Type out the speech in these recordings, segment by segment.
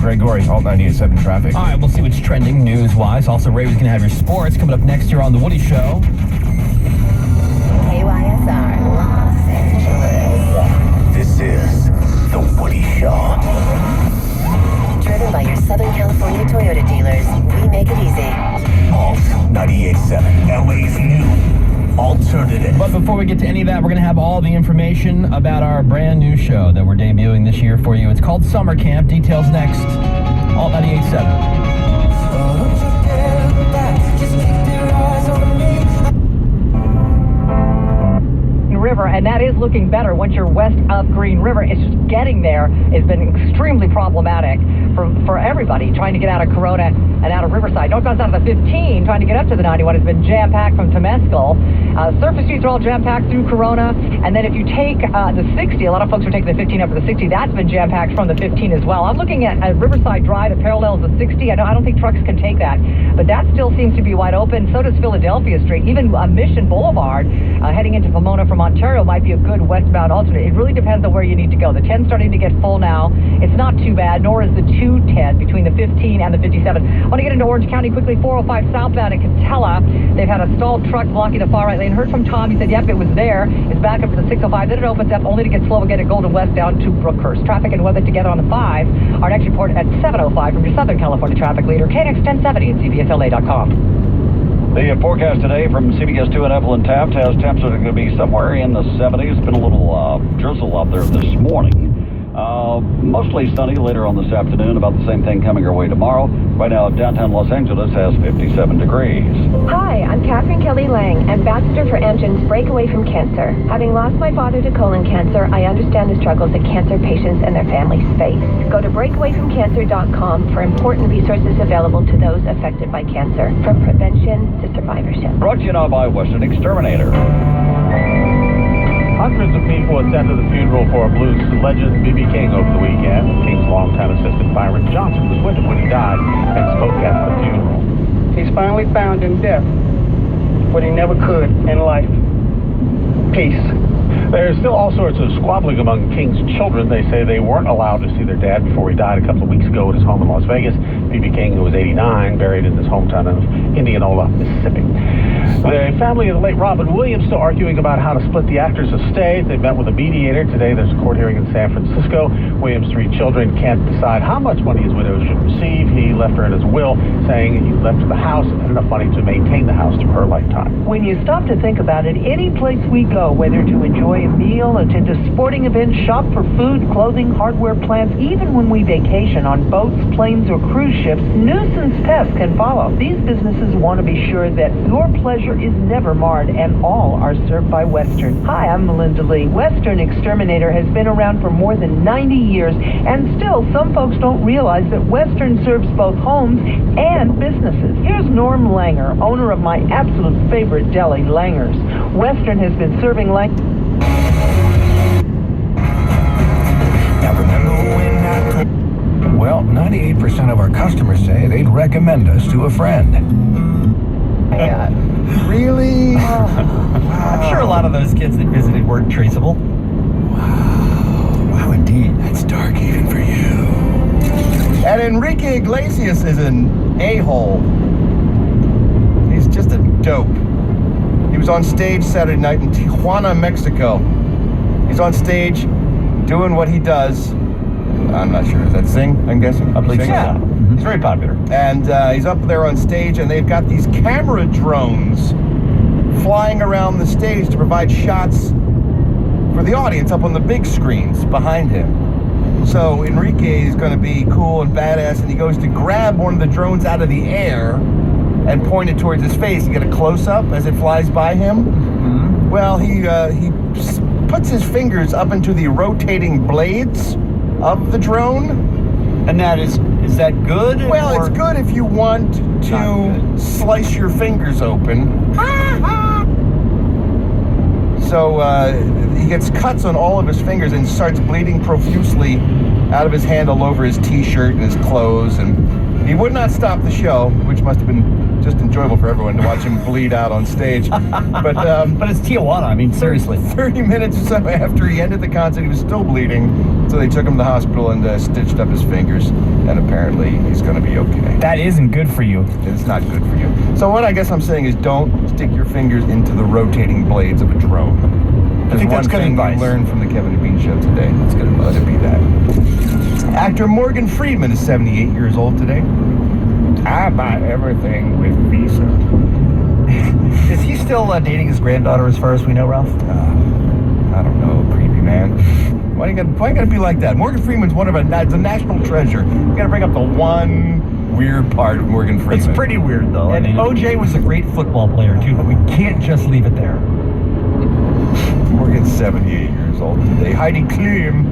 Greg Gorey, Alt 98.7 Traffic. All right, we'll see what's trending news-wise. Also, Ray was going to have your sports coming up next year on The Woody Show. KYSR, Los Angeles. This is The Woody Show. Driven by your Southern California Toyota dealers, we make it easy. Alt 98.7, LA's new alternative. But before we get to any of that, we're going to have all the information about our brand new show that we're debuting this year for you. It's called Summer Camp. Details next. Alt 98.7. River, and that is looking better once you're west of Green River. It's just getting there has been extremely problematic for everybody trying to get out of Corona and out of Riverside. Northbound out of the 15 trying to get up to the 91 has been jam-packed from Temescal. Surface streets are all jam-packed through Corona, and then if you take the 60, a lot of folks are taking the 15 up to the 60. That's been jam-packed from the 15 as well. I'm looking at Riverside Drive that parallels the 60. I don't think trucks can take that, but that still seems to be wide open. So does Philadelphia Street. Even Mission Boulevard heading into Pomona from Ontario might be a good westbound alternate. It really depends on where you need to go. The 10's starting to get full now. It's not too bad, nor is the 210 between the 15 and the 57. I want to get into Orange County quickly. 405 southbound at Catella. They've had a stalled truck blocking the far right lane. Heard from Tom. He said, yep, it was there. It's back up to the 605. Then it opens up only to get slow again at Golden West down to Brookhurst. Traffic and weather together on the 5. Our next report at 7:05 from your Southern California traffic leader, KNX 1070 and CBSLA.com. The forecast today from CBS 2 and Evelyn Taft has temps that are going to be somewhere in the 70s. It's been a little drizzle out there this morning. Mostly sunny later on this afternoon. About the same thing coming our way tomorrow. Right now, downtown Los Angeles has 57 degrees. Hi, I'm Catherine Kelly Lang, ambassador for Amgen's Breakaway from Cancer. Having lost my father to colon cancer, I understand the struggles that cancer patients and their families face. Go to breakawayfromcancer.com for important resources available to those affected by cancer, from prevention to survivorship. Brought to you now by Western Exterminator. Hundreds of people attended the funeral for a blues legend, B.B. King, over the weekend. King's longtime assistant, Byron Johnson, was with him when he died and spoke at the funeral. He's finally found in death what he never could in life. Peace. There's still all sorts of squabbling among King's children. They say they weren't allowed to see their dad before he died a couple of weeks ago at his home in Las Vegas. B.B. King, who was 89, buried in his hometown of Indianola, Mississippi. The family of the late Robin Williams still arguing about how to split the actors' estate. They met with a mediator. Today there's a court hearing in San Francisco. Williams' 3 children can't decide how much money his widow should receive. He left her in his will, saying he left her the house and enough money to maintain the house through her lifetime. When you stop to think about it, any place we go, whether to enjoy a meal, attend a sporting event, shop for food, clothing, hardware plants, even when we vacation on boats, planes, or cruise ships, nuisance pests can follow. These businesses want to be sure that your pleasure is never marred, and all are served by Western. Hi, I'm Melinda Lee. Western Exterminator has been around for more than 90 years, and still some folks don't realize that Western serves both homes and businesses. Here's Norm Langer, owner of my absolute favorite deli, Langer's. Western has been serving Well, 98% of our customers say they'd recommend us to a friend. Really? I'm sure a lot of those kids that visited weren't traceable. Wow, indeed. That's dark even for you. And Enrique Iglesias is an a-hole. He's just a dope. He was on stage Saturday night in Tijuana, Mexico. He's on stage doing what he does. I'm not sure. Is that sing, I'm guessing? I believe so. Yeah. He's very popular. And he's up there on stage, and they've got these camera drones flying around the stage to provide shots for the audience up on the big screens behind him. So Enrique is going to be cool and badass, and he goes to grab one of the drones out of the air and point it towards his face. You get a close-up as it flies by him. Mm-hmm. Well, he puts his fingers up into the rotating blades of the drone. And that is that good? Well, it's good if you want to slice your fingers open. So he gets cuts on all of his fingers and starts bleeding profusely out of his hand all over his t-shirt and his clothes. And he would not stop the show, which must have been just enjoyable for everyone to watch him bleed out on stage. But it's Tijuana. I mean, seriously. 30 minutes or so after he ended the concert, he was still bleeding. So they took him to the hospital and stitched up his fingers, and apparently he's going to be okay. That isn't good for you. It's not good for you. So what I guess I'm saying is don't stick your fingers into the rotating blades of a drone. There's think one that's good thing advice. we learned from the Kevin and Bean show today. That's good advice. Let it be that. Actor Morgan Freeman is 78 years old today. I buy everything with Visa. Is he still dating his granddaughter as far as we know, Ralph? I don't know, creepy man. Why you gotta be like that? Morgan Freeman's it's a national treasure. You gotta bring up the one weird part of Morgan Freeman. It's pretty weird, though. And OJ was a great football player, too, but we can't just leave it there. Morgan's 78 years old today. Heidi Klum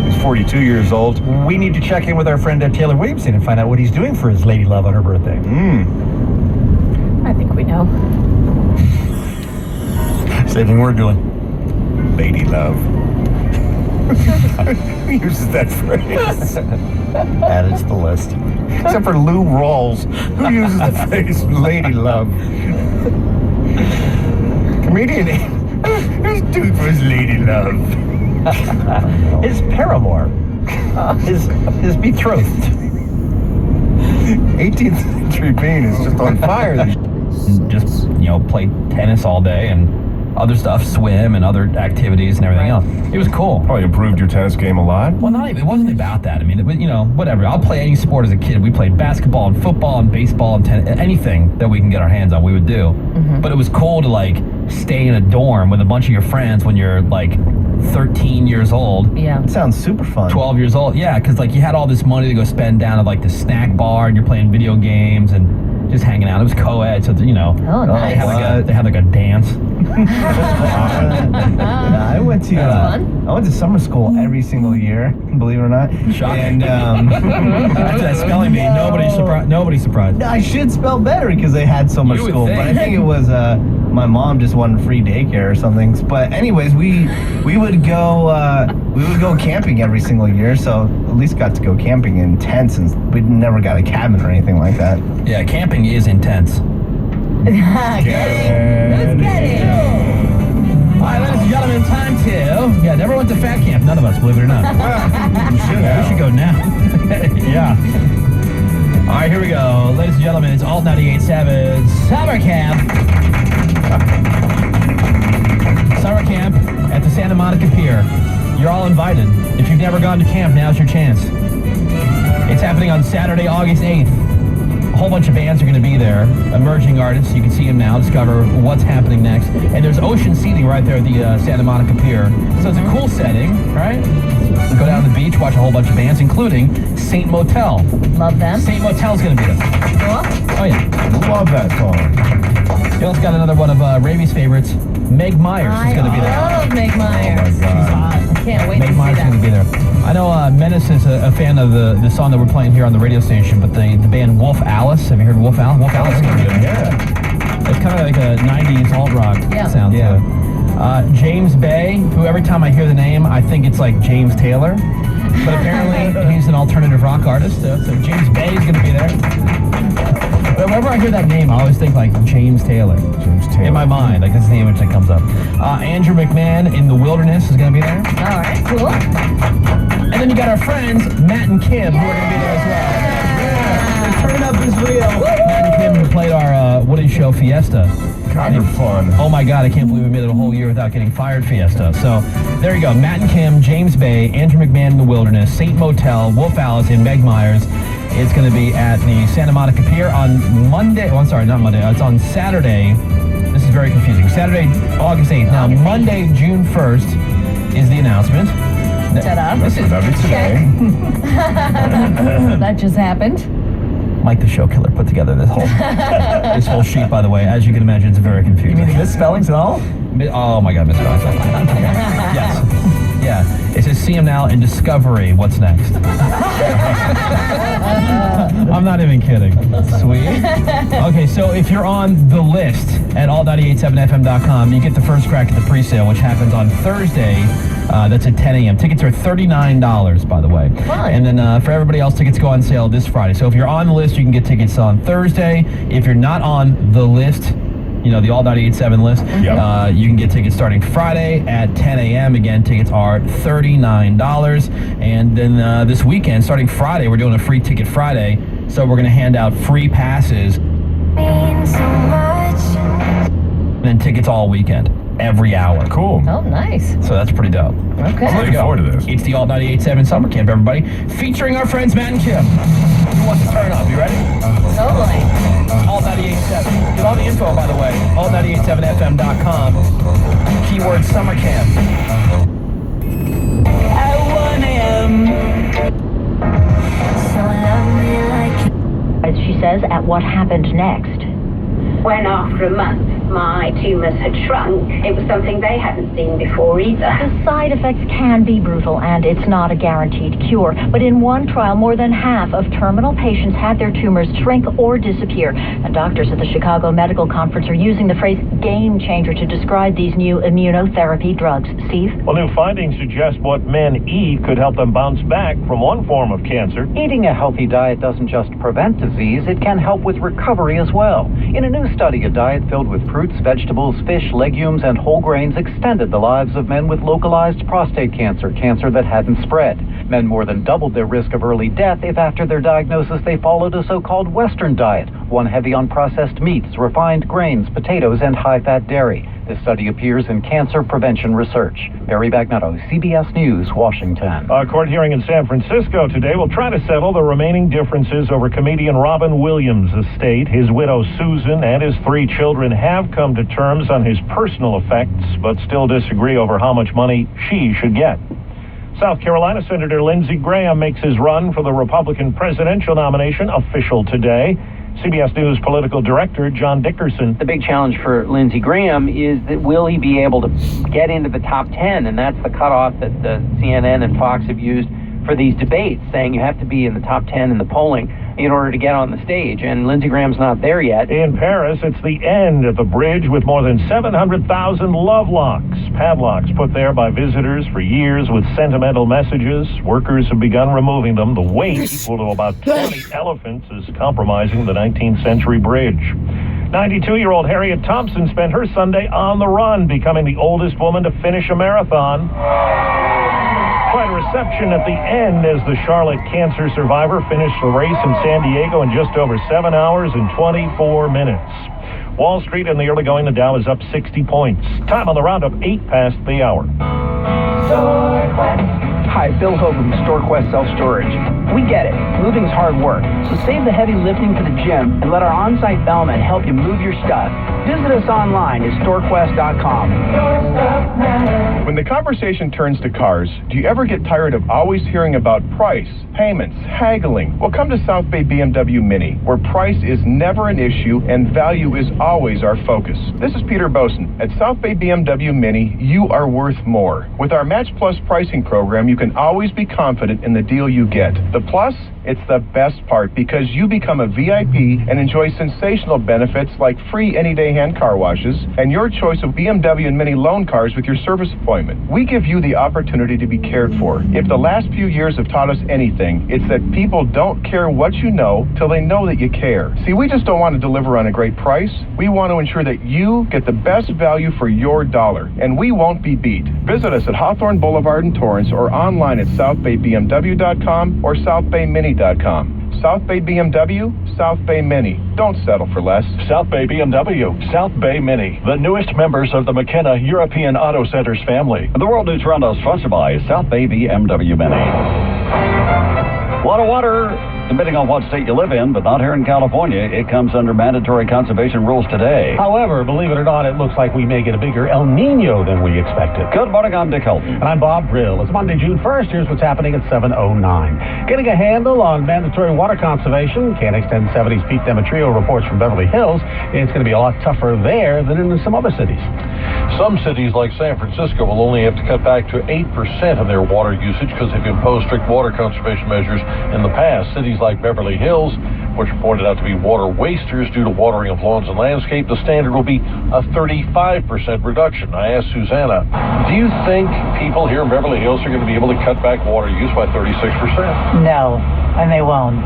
is 42 years old. We need to check in with our friend Taylor Williamson and find out what he's doing for his lady love on her birthday. I think we know. Same thing we're doing. Lady love. Who uses that phrase? Add it to the list. Except for Lou Rawls, who uses the phrase lady love. Comedian. Who's dude for his lady love? His paramour. His betrothed. 18th century Bean is just on fire. Just, play tennis all day and other stuff, swim and other activities and everything else. It was cool. Probably improved your tennis game a lot. Well, it wasn't about that. I mean, whatever. I'll play any sport as a kid. We played basketball and football and baseball and tennis. Anything that we can get our hands on, we would do. Mm-hmm. But it was cool to, stay in a dorm with a bunch of your friends when you're, 13 years old. Yeah. Sounds super fun. 12 years old. Yeah, because, you had all this money to go spend down at, the snack bar and you're playing video games and just hanging out. It was co-ed, so, Oh, nice. they had, a dance. I went to fun. I went to summer school every single year, believe it or not. Shocking. And That's that spelling bee. Nobody's surprised. I should spell better because they had so much You would school. think. But I think it was my mom just wanted free daycare or something. But anyways, we would go camping every single year, so at least got to go camping in tents, and we never got a cabin or anything like that. Yeah, camping is intense. Who's getting? All right, ladies and gentlemen, time to... Yeah, never went to fat camp. None of us, believe it or not. We should go now. Yeah. All right, here we go. Ladies and gentlemen, it's Alt 98.7 Summer Camp. Summer Camp at the Santa Monica Pier. You're all invited. If you've never gone to camp, now's your chance. It's happening on Saturday, August 8th. A whole bunch of bands are going to be there. Emerging artists, you can see them now, discover what's happening next. And there's ocean seating right there at the Santa Monica Pier. So it's a cool setting, right? Go down to the beach, watch a whole bunch of bands, including Saint Motel. Love them. Saint Motel's going to be there. Cool. Oh, yeah. Love that song. You also got another one of Ravi's favorites, Meg Myers is going to be there. I love Meg Myers. Oh, my God. She's hot. I can't wait to Meg see Myers is going to be that. there. I know Menace is a fan of the song that we're playing here on the radio station, but the band Wolf Alice, have you heard Wolf Alice? Wolf Alice is going to be there. Yeah. It's kind of like a 90s alt-rock sound to it. James Bay, who every time I hear the name, I think it's like James Taylor. But apparently he's an alternative rock artist, so James Bay is going to be there. But whenever I hear that name, I always think like James Taylor. In my mind, like this is the image that comes up. Andrew McMahon in The Wilderness is going to be there. All right, cool. And then you got our friends, Matt and Kim, who are going to be there as well. Turn up is real. Matt and Kim who played our Woody Show Fiesta. Kind of fun. Oh my God, I can't believe we made it a whole year without getting fired Fiesta. So there you go. Matt and Kim, James Bay, Andrew McMahon in The Wilderness, Saint Motel, Wolf Alice, and Meg Myers. It's going to be at the Santa Monica Pier on Monday. Oh, I'm sorry, not Monday. It's on Saturday. This is very confusing. Saturday, August 8th. Now, Monday, June 1st is the announcement. Ta-da. This is today. That just happened. Mike the Show Killer put together this whole sheet, by the way. As you can imagine, it's very confusing. You mean misspellings and all? Oh my God, misspellings. Yes. Yeah. It says see him now in Discovery. What's next? I'm not even kidding. Sweet. Okay, so if you're on the list at alt987fm.com, you get the first crack at the pre-sale, which happens on Thursday. That's at 10 a.m. Tickets are $39, by the way. Fun. And then for everybody else, tickets go on sale this Friday. So if you're on the list, you can get tickets on Thursday. If you're not on the list, the All 98.7 list. Yep. You can get tickets starting Friday at 10 a.m. Again, tickets are $39. And then this weekend, starting Friday, we're doing a free ticket Friday. So we're going to hand out free passes. And then tickets all weekend, every hour. Cool. Oh, nice. So that's pretty dope. Okay. I'm looking forward to this. It's the Alt 98.7 Summer Camp, everybody, featuring our friends Matt and Kim. Who wants to turn up? You ready? Totally. Alt 98.7. Get all the info, by the way. Alt987fm.com. Keyword Summer Camp. At 1 a.m. As she says, at what happened next. When after a month my tumours had shrunk, it was something they hadn't seen before either. The side effects can be brutal, and it's not a guaranteed cure. But in one trial, more than half of terminal patients had their tumors shrink or disappear. And doctors at the Chicago Medical Conference are using the phrase game changer to describe these new immunotherapy drugs. Steve? Well, new findings suggest what men eat could help them bounce back from one form of cancer. Eating a healthy diet doesn't just prevent disease, it can help with recovery as well. In a new study, a diet filled with fruits, vegetables, fish, legumes, and whole grains extended the lives of men with localized prostate cancer, cancer that hadn't spread. Men more than doubled their risk of early death if after their diagnosis they followed a so-called Western diet, one heavy on processed meats, refined grains, potatoes, and high-fat dairy. This study appears in Cancer Prevention Research. Barry Bagnetto, CBS News, Washington. A court hearing in San Francisco today will try to settle the remaining differences over comedian Robin Williams' estate. His widow Susan and his 3 children have come to terms on his personal effects, but still disagree over how much money she should get. South Carolina Senator Lindsey Graham makes his run for the Republican presidential nomination official today. CBS News political director John Dickerson. The big challenge for Lindsey Graham is that will he be able to get into the top 10? And that's the cutoff that the CNN and Fox have used for these debates, saying you have to be in the top 10 in the polling in order to get on the stage, and Lindsey Graham's not there yet. In Paris, it's the end at the bridge with more than 700,000 love locks, padlocks put there by visitors for years with sentimental messages. Workers have begun removing them. The weight, equal to about 20 elephants, is compromising the 19th century bridge. 92-year-old Harriet Thompson spent her Sunday on the run, becoming the oldest woman to finish a marathon. Quite a reception at the end as the Charlotte cancer survivor finished the race in San Diego in just over 7 hours and 24 minutes. Wall Street in the early going, the Dow is up 60 points. Time on the roundup, 8 past the hour. Hi, Bill Hope from StoreQuest Self-Storage. We get it. Moving's hard work. So save the heavy lifting for the gym and let our on-site bellman help you move your stuff. Visit us online at storequest.com. When the conversation turns to cars, do you ever get tired of always hearing about price, payments, haggling? Well, come to South Bay BMW Mini, where price is never an issue and value is always our focus. This is Peter Boson. At South Bay BMW Mini, you are worth more. With our Match Plus pricing program, you can always be confident in the deal you get. The plus? It's the best part because you become a VIP and enjoy sensational benefits like free any-day hand car washes and your choice of BMW and Mini loan cars with your service appointment. We give you the opportunity to be cared for. If the last few years have taught us anything, it's that people don't care what you know till they know that you care. See, we just don't want to deliver on a great price. We want to ensure that you get the best value for your dollar, and we won't be beat. Visit us at Hawthorne Boulevard in Torrance or online at southbaybmw.com or southbaymini.com. South Bay BMW, South Bay Mini. Don't settle for less. South Bay BMW, South Bay Mini, the newest members of the McKenna European Auto Centers family. The World News Roundup is sponsored by South Bay BMW Mini. A lot of water, depending on what state you live in, but not here in California. It comes under mandatory conservation rules today. However, believe it or not, it looks like we may get a bigger El Nino than we expected. Good morning, I'm Dick Hilton. And I'm Bob Brill. It's Monday, June 1st. Here's what's happening at 7:09. Getting a handle on mandatory water conservation. KNX 1070's Pete Demetrio reports from Beverly Hills. It's going to be a lot tougher there than in some other cities. Some cities like San Francisco will only have to cut back to 8% of their water usage because they've imposed strict water conservation measures in the past. Cities like Beverly Hills, which are pointed out to be water wasters due to watering of lawns and landscape, the standard will be a 35% reduction. I asked Susanna, do you think people here in Beverly Hills are going to be able to cut back water use by 36%? No, and they won't.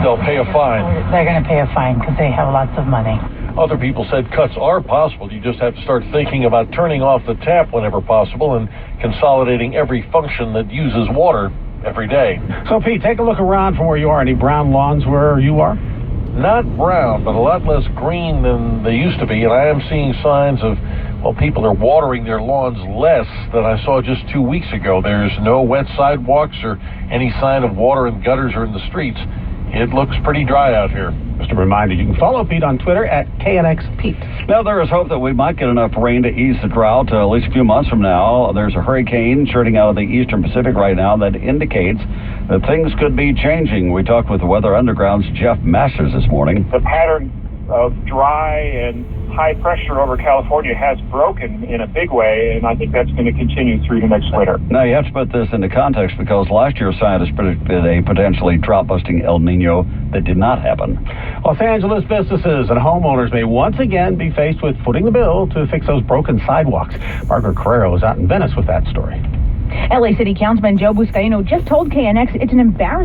They'll pay a fine. They're going to pay a fine because they have lots of money. Other people said cuts are possible. You just have to start thinking about turning off the tap whenever possible and consolidating every function that uses water every day. So, Pete, take a look around from where you are. Any brown lawns where you are? Not brown, but a lot less green than they used to be, and I am seeing signs of, well, people are watering their lawns less than I saw just 2 weeks ago. There's no wet sidewalks or any sign of water in gutters or in the streets. It looks pretty dry out here. Just a reminder, you can follow Pete on Twitter at KNXPete. Now, there is hope that we might get enough rain to ease the drought at least a few months from now. There's a hurricane churning out of the eastern Pacific right now that indicates that things could be changing. We talked with the Weather Underground's Jeff Masters this morning. The pattern of dry and high pressure over California has broken in a big way, and I think that's going to continue through the next winter. Now, you have to put this into context because last year scientists predicted a potentially drought-busting El Nino that did not happen. Los Angeles businesses and homeowners may once again be faced with footing the bill to fix those broken sidewalks. Margaret Carrero is out in Venice with that story. LA City Councilman Joe Buscaino just told KNX it's an embarrassment